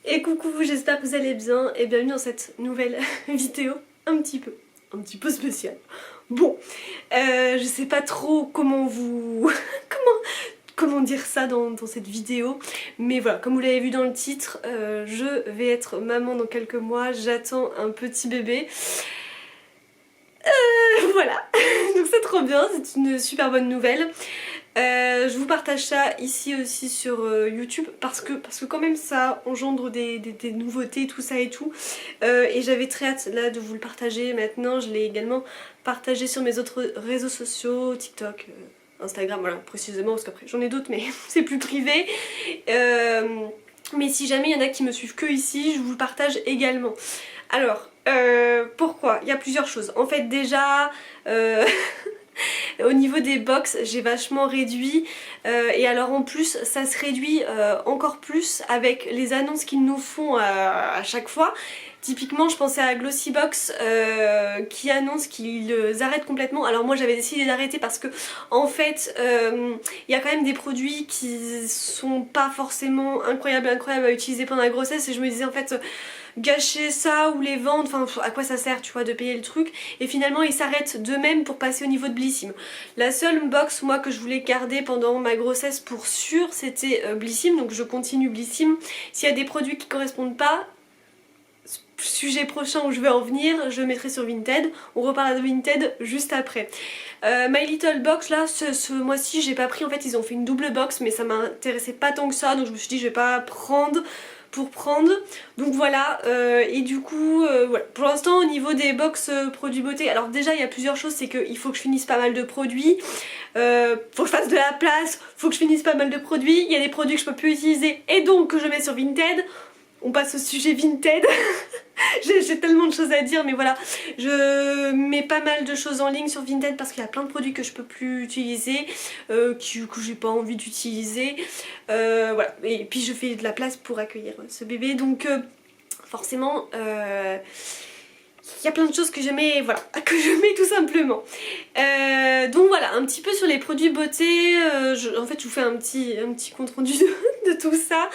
Et coucou, j'espère que vous allez bien et bienvenue dans cette nouvelle vidéo un petit peu spéciale. Bon, je sais pas trop comment vous... comment dire ça dans cette vidéo, mais voilà, comme vous l'avez vu dans le titre, je vais être maman dans quelques mois, j'attends un petit bébé. Voilà, donc c'est trop bien, c'est une super bonne nouvelle. Je vous partage ça ici aussi sur YouTube parce que quand même ça engendre des nouveautés, tout ça et tout. Et j'avais très hâte là de vous le partager maintenant. Je l'ai également partagé sur mes autres réseaux sociaux, TikTok, Instagram, voilà précisément parce qu'après j'en ai d'autres mais c'est plus privé. Mais si jamais il y en a qui me suivent que ici, je vous le partage également. Alors, pourquoi? Il y a plusieurs choses. En fait déjà... Au niveau des box, j'ai vachement réduit et alors en plus ça se réduit encore plus avec les annonces qu'ils nous font à chaque fois. Typiquement je pensais à Glossybox qui annonce qu'ils arrêtent complètement. Alors moi j'avais décidé d'arrêter parce que en fait il y a quand même des produits qui sont pas forcément incroyables à utiliser pendant la grossesse et je me disais en fait gâcher ça ou les vendre, enfin à quoi ça sert tu vois de payer le truc, et finalement ils s'arrêtent d'eux-mêmes pour passer au niveau de Blissim. La seule box moi que je voulais garder pendant ma grossesse pour sûr c'était Blissim, donc je continue Blissim. S'il y a des produits qui correspondent pas, sujet prochain où je vais en venir, je mettrai sur Vinted, on reparlera de Vinted juste après. My Little Box là, ce mois-ci j'ai pas pris, en fait ils ont fait une double box mais ça m'intéressait pas tant que ça, donc je me suis dit je vais pas prendre pour prendre, donc voilà. Et du coup voilà, pour l'instant au niveau des box produits beauté, alors déjà il y a plusieurs choses, c'est qu'il faut que je finisse pas mal de produits, faut que je fasse de la place, faut que je finisse pas mal de produits, il y a des produits que je peux plus utiliser et donc que je mets sur Vinted. On passe au sujet Vinted. J'ai tellement de choses à dire, mais voilà, je mets pas mal de choses en ligne sur Vinted parce qu'il y a plein de produits que je peux plus utiliser, que j'ai pas envie d'utiliser, voilà. Et puis je fais de la place pour accueillir ce bébé, donc forcément il y a plein de choses que je mets, voilà, que je mets tout simplement. Donc voilà, un petit peu sur les produits beauté, en fait je vous fais un petit compte rendu de tout ça.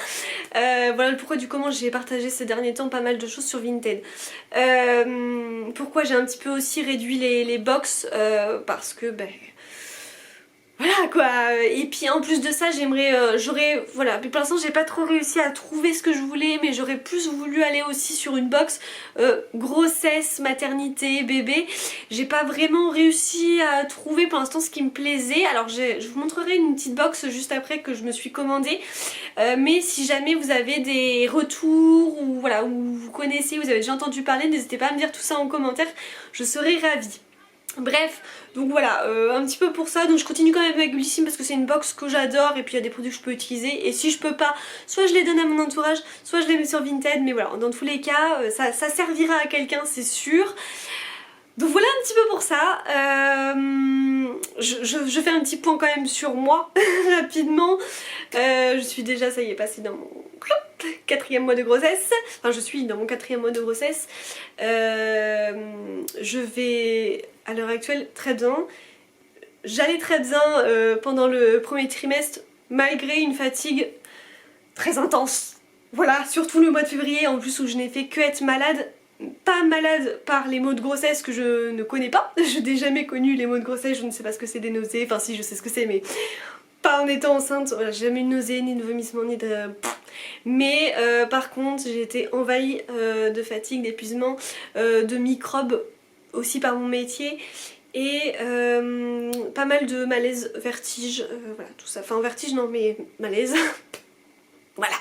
Voilà le pourquoi du comment j'ai partagé ces derniers temps pas mal de choses sur Vinted. Pourquoi j'ai un petit peu aussi réduit les box, parce que ben... voilà quoi, et puis en plus de ça j'aimerais, voilà, mais pour l'instant j'ai pas trop réussi à trouver ce que je voulais, mais j'aurais plus voulu aller aussi sur une box grossesse, maternité, bébé. J'ai pas vraiment réussi à trouver pour l'instant ce qui me plaisait, alors je vous montrerai une petite box juste après que je me suis commandée, mais si jamais vous avez des retours ou voilà, ou vous connaissez, vous avez déjà entendu parler, n'hésitez pas à me dire tout ça en commentaire, je serai ravie. Bref, donc voilà, un petit peu pour ça, donc je continue quand même avec Blissim parce que c'est une box que j'adore et puis il y a des produits que je peux utiliser, et si je peux pas, soit je les donne à mon entourage, soit je les mets sur Vinted, mais voilà, dans tous les cas, ça servira à quelqu'un, c'est sûr. Donc voilà un petit peu pour ça. Je fais un petit point quand même sur moi, rapidement. Je suis déjà, ça y est, passée dans mon 4e mois de grossesse. Enfin, je suis dans mon 4e mois de grossesse. Je vais, à l'heure actuelle, très bien. J'allais très bien pendant le premier trimestre, malgré une fatigue très intense. Voilà, surtout le mois de février, en plus où je n'ai fait que être malade. Pas malade par les maux de grossesse que je ne connais pas. Je n'ai jamais connu les maux de grossesse, je ne sais pas ce que c'est des nausées, enfin si je sais ce que c'est mais pas en étant enceinte, voilà, j'ai jamais eu de nausées, ni de vomissements, ni de... Mais par contre j'ai été envahie de fatigue, d'épuisement, de microbes aussi par mon métier, et pas mal de malaise, vertige, voilà tout ça, enfin vertige non mais malaise, voilà,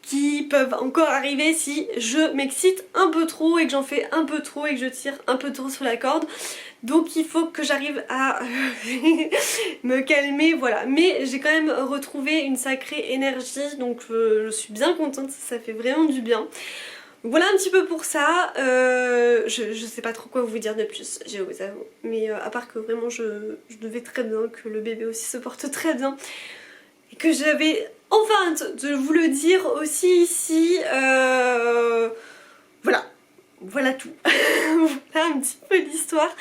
qui peuvent encore arriver si je m'excite un peu trop et que j'en fais un peu trop et que je tire un peu trop sur la corde. Donc il faut que j'arrive à me calmer, voilà. Mais j'ai quand même retrouvé une sacrée énergie, donc je suis bien contente, ça fait vraiment du bien. Donc voilà un petit peu pour ça. Je sais pas trop quoi vous dire de plus, je vous avoue. Mais à part que vraiment je vais très bien, que le bébé aussi se porte très bien. Et que j'avais enfin de vous le dire aussi ici, voilà, voilà tout. Voilà un petit peu l'histoire,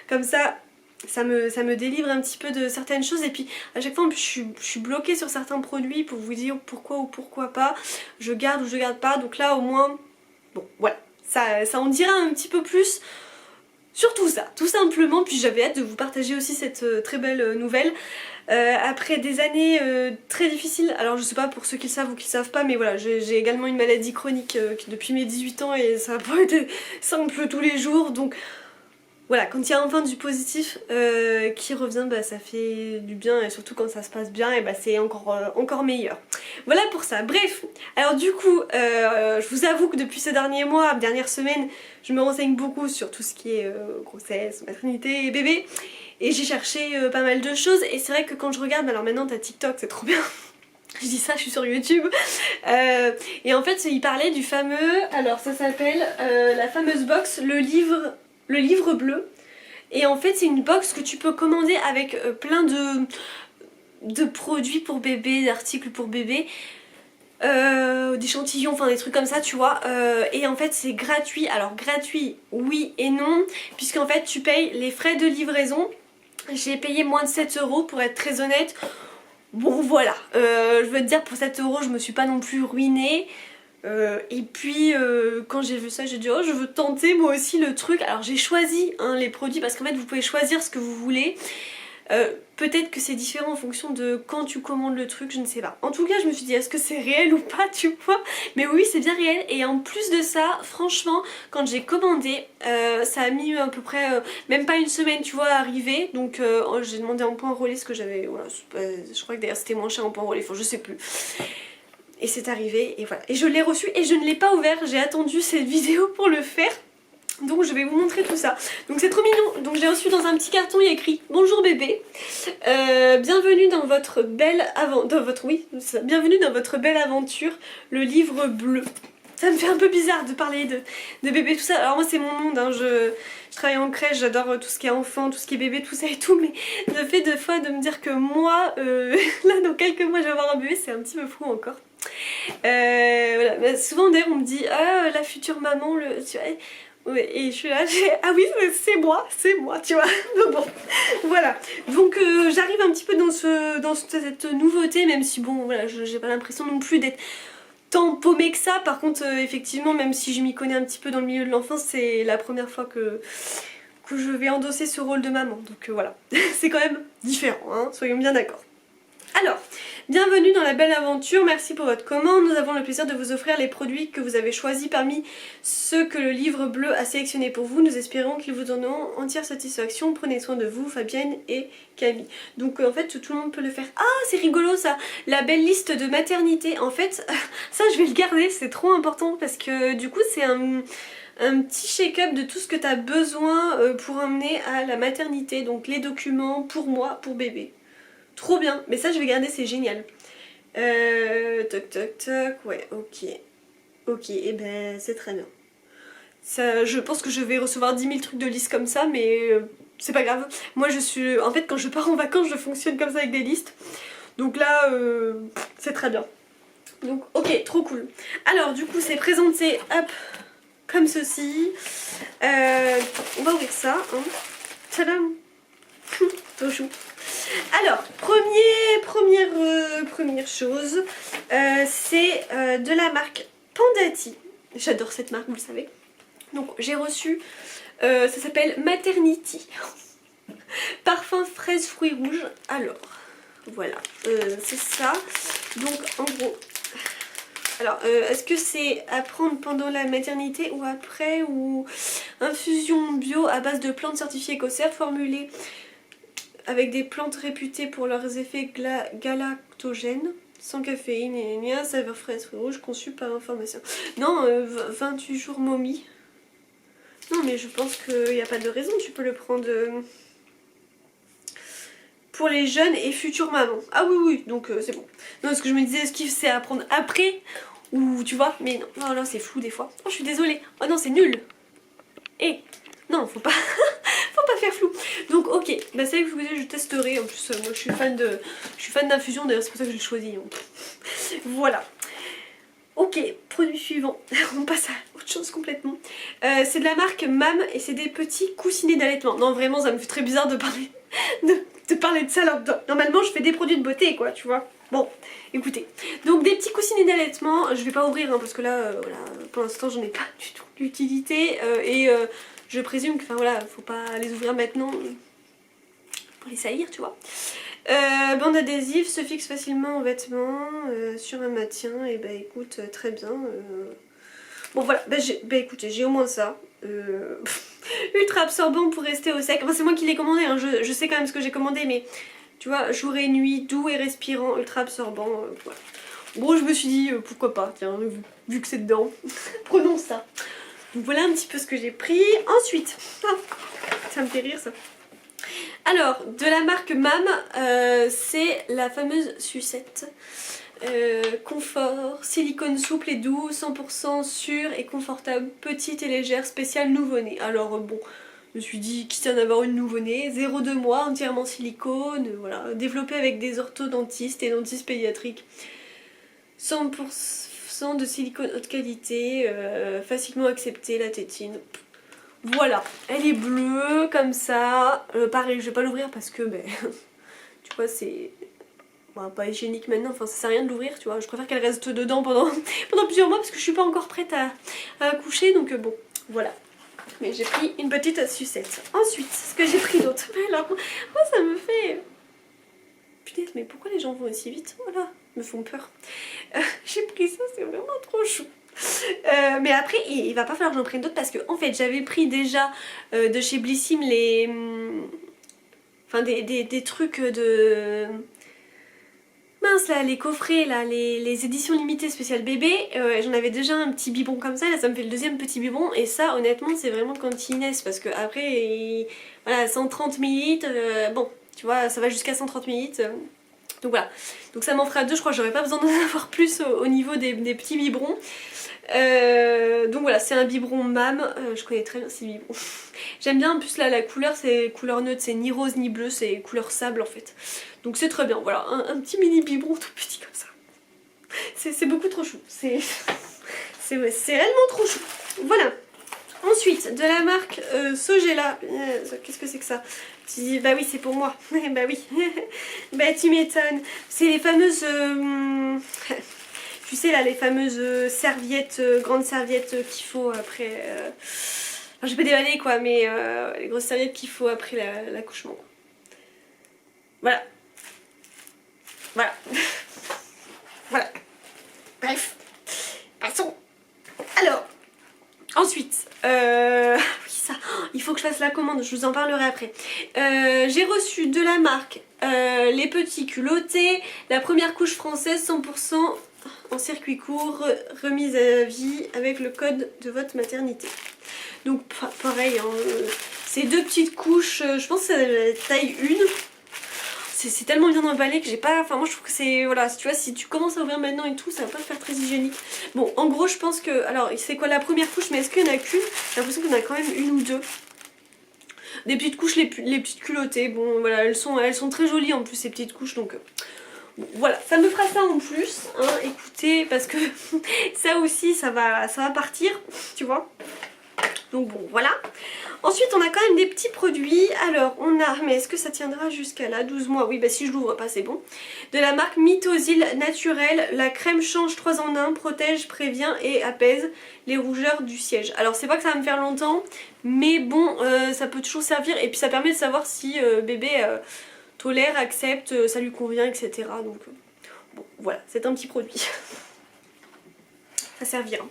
comme ça ça me délivre un petit peu de certaines choses. Et puis à chaque fois en plus je suis bloquée sur certains produits pour vous dire pourquoi ou pourquoi pas. Je garde ou je garde pas. Donc là au moins, bon voilà, ça en dira un petit peu plus sur tout ça, tout simplement. Puis j'avais hâte de vous partager aussi cette très belle nouvelle. Après des années très difficiles, alors je sais pas pour ceux qui le savent ou qui le savent pas, mais voilà, j'ai également une maladie chronique depuis mes 18 ans et ça n'a pas été simple tous les jours. Donc voilà, quand il y a enfin du positif qui revient, bah, ça fait du bien, et surtout quand ça se passe bien, et bah, c'est encore meilleur. Voilà pour ça. Bref, alors du coup, je vous avoue que depuis ces derniers mois, dernières semaines, je me renseigne beaucoup sur tout ce qui est grossesse, maternité et bébé. Et j'ai cherché pas mal de choses, et c'est vrai que quand je regarde, alors maintenant t'as TikTok, c'est trop bien. Je dis ça, je suis sur YouTube. Et en fait, il parlait du fameux, alors ça s'appelle la fameuse box, le livre bleu. Et en fait c'est une box que tu peux commander avec plein de produits pour bébé, d'articles pour bébé, d'échantillons, enfin des trucs comme ça tu vois. Et en fait c'est gratuit. Alors gratuit oui et non, puisqu'en fait tu payes les frais de livraison. J'ai payé moins de 7 € pour être très honnête. Bon voilà, je veux te dire pour 7 € je me suis pas non plus ruinée. Et puis quand j'ai vu ça j'ai dit oh je veux tenter moi aussi le truc. Alors j'ai choisi hein, les produits parce qu'en fait vous pouvez choisir ce que vous voulez. Peut-être que c'est différent en fonction de quand tu commandes le truc, je ne sais pas. En tout cas je me suis dit est-ce que c'est réel ou pas tu vois. Mais oui c'est bien réel. Et en plus de ça franchement quand j'ai commandé ça a mis à peu près même pas une semaine tu vois à arriver. Donc j'ai demandé en point relais ce que j'avais, voilà, je crois que d'ailleurs c'était moins cher en point relais, enfin je sais plus. Et c'est arrivé et voilà. Et je l'ai reçu et je ne l'ai pas ouvert. J'ai attendu cette vidéo pour le faire. Donc je vais vous montrer tout ça. Donc c'est trop mignon. Donc j'ai reçu dans un petit carton, il y a écrit bonjour bébé. Bienvenue dans votre belle bienvenue dans votre belle aventure, le livre bleu. Ça me fait un peu bizarre de parler de bébé tout ça. Alors moi c'est mon monde, hein. Je travaille en crèche, j'adore tout ce qui est enfant, tout ce qui est bébé, tout ça et tout. Mais le fait de fois de me dire que moi, là dans quelques mois je vais avoir un bébé, c'est un petit peu fou encore. Voilà. Bah, souvent d'ailleurs on me dit ah la future maman, tu vois. Ouais, et je suis là, ah oui c'est moi, tu vois. Donc bon, voilà. Donc j'arrive un petit peu dans cette nouveauté, même si bon voilà, j'ai pas l'impression non plus d'être tant paumée que ça. Par contre effectivement même si je m'y connais un petit peu dans le milieu de l'enfance, c'est la première fois que je vais endosser ce rôle de maman. Donc voilà, c'est quand même différent, hein, soyons bien d'accord. Alors, bienvenue dans la belle aventure, merci pour votre commande. Nous avons le plaisir de vous offrir les produits que vous avez choisis parmi ceux que le livre bleu a sélectionnés pour vous. Nous espérons qu'ils vous donneront entière satisfaction. Prenez soin de vous, Fabienne et Camille. Donc en fait tout le monde peut le faire. Ah c'est rigolo ça, la belle liste de maternité. En fait ça je vais le garder, c'est trop important parce que du coup c'est un petit shake-up de tout ce que tu as besoin pour emmener à la maternité. Donc les documents pour moi, pour bébé. Trop bien, mais ça je vais garder, c'est génial. Toc toc toc, ouais, ok. Ok, et ben c'est très bien. Ça, je pense que je vais recevoir 10 000 trucs de listes comme ça, mais c'est pas grave. Moi je suis... En fait quand je pars en vacances je fonctionne comme ça avec des listes. Donc là, c'est très bien. Donc ok, trop cool. Alors du coup c'est présenté, hop, comme ceci. On va ouvrir ça, hein. Tadam. Trop chou. Alors, première chose, c'est de la marque Pandati. J'adore cette marque, vous le savez. Donc j'ai reçu, ça s'appelle Maternity. Parfum fraise fruits rouges. Alors, voilà, c'est ça. Donc en gros, alors est-ce que c'est à prendre pendant la maternité ou après, ou infusion bio à base de plantes certifiées écossaires formulées avec des plantes réputées pour leurs effets galactogènes, sans caféine et ni un saveur fraise rouge, conçu par un pharmacien. Non, 28 jours momie. Non mais je pense qu'il n'y a pas de raison, tu peux le prendre pour les jeunes et futures mamans. Ah oui oui, donc c'est bon. Non, ce que je me disais, est-ce que c'est à prendre après ou tu vois, mais non, non, c'est flou des fois. Oh je suis désolée, oh non c'est nul. Et non, faut pas faut pas faire flou. Donc ok, bah c'est vrai que je testerai. En plus moi je suis fan d'infusion, d'ailleurs c'est pour ça que je l'ai choisi. Donc. Voilà. Ok, produit suivant, on passe à autre chose complètement. C'est de la marque MAM et c'est des petits coussinets d'allaitement. Non vraiment ça me fait très bizarre de parler de parler de ça alors que normalement je fais des produits de beauté quoi, tu vois. Bon, écoutez. Donc des petits coussinets d'allaitement, je vais pas ouvrir hein, parce que là, voilà, pour l'instant j'en ai pas du tout d'utilité je présume que, enfin voilà, faut pas les ouvrir maintenant pour les salir, tu vois. Bande adhésive se fixe facilement en vêtements sur un maintien et bah écoute très bien. Bon voilà, bah écoutez j'ai au moins ça. Ultra absorbant pour rester au sec. Enfin c'est moi qui l'ai commandé, hein. Je sais quand même ce que j'ai commandé mais tu vois jour et nuit, doux et respirant, ultra absorbant. Voilà. Bon je me suis dit pourquoi pas, tiens vu que c'est dedans, prenons ça. Donc voilà un petit peu ce que j'ai pris. Ensuite, ça me fait rire ça. Alors, de la marque MAM, c'est la fameuse sucette. Confort, silicone souple et doux, 100% sûr et confortable, petite et légère, spéciale nouveau-né. Alors bon, je me suis dit, quitte à en avoir une nouveau-né, 0,2 mois, entièrement silicone, voilà, développé avec des orthodontistes et dentistes pédiatriques. 100% de silicone haute qualité, facilement accepté, la tétine. Voilà, elle est bleue comme ça. Pareil, je vais pas l'ouvrir parce que, ben, tu vois, c'est pas hygiénique maintenant. Enfin, ça sert à rien de l'ouvrir, tu vois. Je préfère qu'elle reste dedans pendant plusieurs mois parce que je suis pas encore prête à accoucher. Donc, bon, voilà. Mais j'ai pris une petite sucette. Ensuite, ce que j'ai pris d'autre. Alors, moi, ça me fait. Putain, mais pourquoi les gens vont aussi vite? Voilà, me font peur. J'ai pris ça, c'est vraiment trop chou. Mais après il va pas falloir que j'en prenne d'autres parce que en fait j'avais pris déjà de chez Blissim les enfin des trucs de mince là, les coffrets là, les éditions limitées spéciales bébé. J'en avais déjà un petit biberon comme ça, là ça me fait le deuxième petit biberon et ça honnêtement c'est vraiment quand ils naissent parce que après voilà 130 ml, bon tu vois ça va jusqu'à 130 ml. Donc voilà, donc ça m'en fera deux, je crois que j'aurais pas besoin d'en avoir plus au niveau des petits biberons. Donc voilà, c'est un biberon MAM, je connais très bien ces biberons. J'aime bien en plus là la couleur, c'est couleur neutre, c'est ni rose ni bleu, c'est couleur sable en fait. Donc c'est très bien, voilà, un petit mini biberon tout petit comme ça. C'est beaucoup trop chou, c'est réellement trop chou. Voilà. Ensuite, de la marque Sogela, qu'est-ce que c'est que ça? Tu dis, bah oui, c'est pour moi. Bah oui, bah tu m'étonnes. C'est les fameuses, tu sais là, les fameuses serviettes, grandes serviettes qu'il faut après... Enfin, je vais pas dévaler quoi, mais les grosses serviettes qu'il faut après l'accouchement. Voilà. Voilà. Voilà. Bref. Passons. Alors... Ensuite, oui ça, il faut que je fasse la commande, je vous en parlerai après. J'ai reçu de la marque les petits culottés, la première couche française 100% en circuit court, remise à vie avec le code de votre maternité. Donc pareil, hein, c'est deux petites couches, je pense que c'est la taille 1. C'est tellement bien emballé que j'ai pas... Enfin moi je trouve que c'est... Voilà, tu vois, si tu commences à ouvrir maintenant et tout, ça va pas faire très hygiénique. Bon, en gros je pense que... Alors, c'est quoi la première couche, mais est-ce qu'il y en a qu'une? J'ai l'impression qu'il y en a quand même une ou deux. Des petites couches, les petites culottées. Bon, voilà, elles sont très jolies en plus ces petites couches, donc... Bon, voilà, ça me fera ça en plus, hein, écoutez, parce que ça aussi, ça va partir, tu vois. Donc bon, voilà. Ensuite, on a quand même des petits produits. Alors, on a... Mais est-ce que ça tiendra jusqu'à là? 12 mois. Oui, bah si je l'ouvre pas, c'est bon. De la marque Mitosil Naturel. La crème change 3 en 1. Protège, prévient et apaise les rougeurs du siège. Alors, c'est pas que ça va me faire longtemps. Mais bon, ça peut toujours servir. Et puis, ça permet de savoir si bébé tolère, accepte, ça lui convient, etc. Donc, bon, voilà. C'est un petit produit. Ça servira.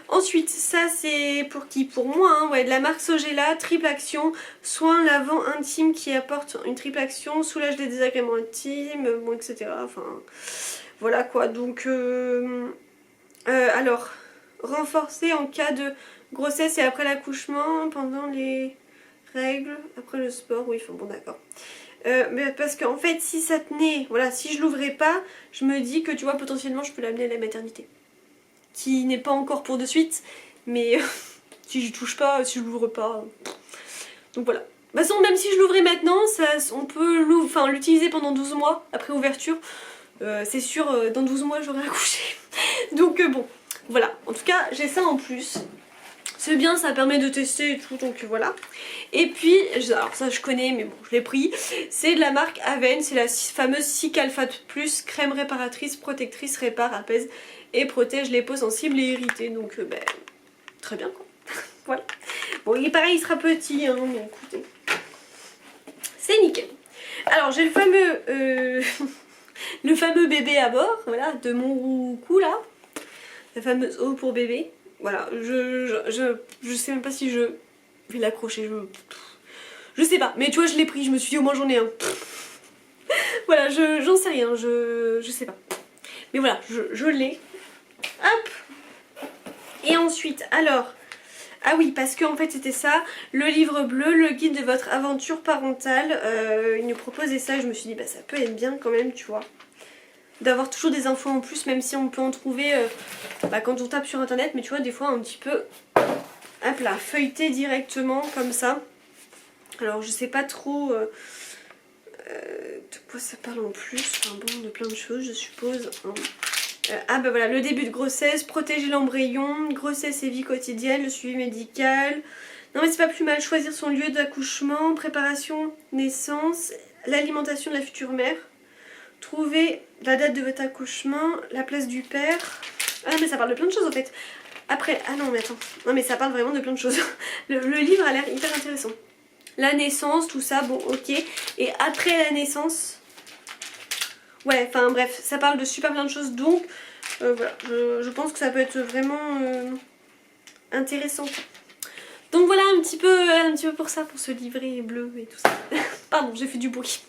Ensuite, ça c'est pour qui? Pour moi, hein, ouais, de la marque Sogela, triple action, soin lavant intime qui apporte une triple action, soulage des désagréments intimes, bon, etc. Enfin, voilà quoi. Donc, alors, renforcer en cas de grossesse et après l'accouchement, pendant les règles, après le sport, oui, enfin bon, d'accord. Mais parce qu'en fait, si ça tenait, voilà, si je l'ouvrais pas, je me dis que tu vois, potentiellement, je peux l'amener à la maternité. Qui n'est pas encore pour de suite, mais si je touche pas, si je l'ouvre pas. Donc voilà. De toute façon, même si je l'ouvrais maintenant, on peut l'utiliser pendant 12 mois après ouverture. C'est sûr, dans 12 mois j'aurai accouché. Donc bon, voilà. En tout cas, j'ai ça en plus. C'est bien, ça permet de tester et tout, donc voilà. Et puis, alors ça je connais, mais bon, je l'ai pris. C'est de la marque Aven, c'est la fameuse Cicaphate Plus, crème réparatrice, protectrice, répare, apaise et protège les peaux sensibles et irritées. Donc, ben, très bien quoi. Voilà. Bon, il est pareil, il sera petit, hein, mais écoutez. C'est nickel. Alors, j'ai le fameux, le fameux bébé à bord, voilà, de mon coup là. La fameuse eau pour bébé. Voilà, je sais même pas si je vais l'accrocher, je sais pas, mais tu vois je l'ai pris, je me suis dit au moins j'en ai un. Voilà, j'en sais rien, je sais pas. Mais voilà, je l'ai. Hop. Et ensuite, alors, ah oui, parce qu'en fait c'était ça, le livre bleu, le guide de votre aventure parentale, il nous proposait ça et je me suis dit bah ça peut être bien quand même, tu vois. D'avoir toujours des infos en plus, même si on peut en trouver quand on tape sur internet, mais tu vois des fois un petit peu hop là, feuilleter directement comme ça. Alors je sais pas trop de quoi ça parle en plus, enfin bon, de plein de choses je suppose. Ah bah voilà, le début de grossesse, protéger l'embryon, grossesse et vie quotidienne, le suivi médical. Non mais c'est pas plus mal, choisir son lieu d'accouchement, préparation, naissance, l'alimentation de la future mère. Trouver la date de votre accouchement, la place du père. Ah mais ça parle de plein de choses en fait. Après, ah non mais attends, non mais ça parle vraiment de plein de choses. Le livre a l'air hyper intéressant. La naissance, tout ça, bon ok. Et après la naissance, ouais, enfin bref, ça parle de super plein de choses. Donc voilà, je pense que ça peut être vraiment intéressant. Donc voilà un petit peu pour ça, pour ce livret bleu et tout ça. Pardon, j'ai fait du bruit.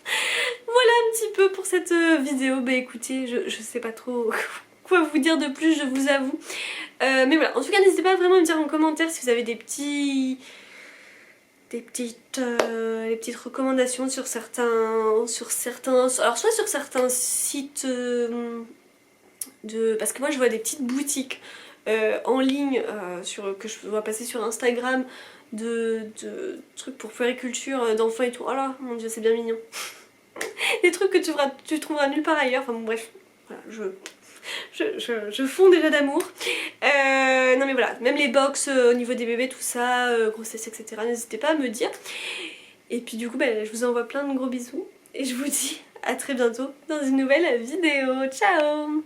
Voilà un petit peu pour cette vidéo. Bah écoutez, je sais pas trop quoi vous dire de plus, je vous avoue. Mais voilà, en tout cas n'hésitez pas vraiment à me dire en commentaire si vous avez des petites recommandations sur certains, alors soit sur certains sites parce que moi je vois des petites boutiques en ligne que je dois passer sur Instagram de trucs pour puériculture d'enfants et tout. Oh là, mon dieu, c'est bien mignon. Des trucs que tu trouveras nulle part ailleurs. Enfin bon, bref, voilà, je fonds déjà d'amour. Non mais voilà, même les box au niveau des bébés, tout ça, grossesse, etc. N'hésitez pas à me dire. Et puis du coup, bah, je vous envoie plein de gros bisous. Et je vous dis à très bientôt dans une nouvelle vidéo. Ciao!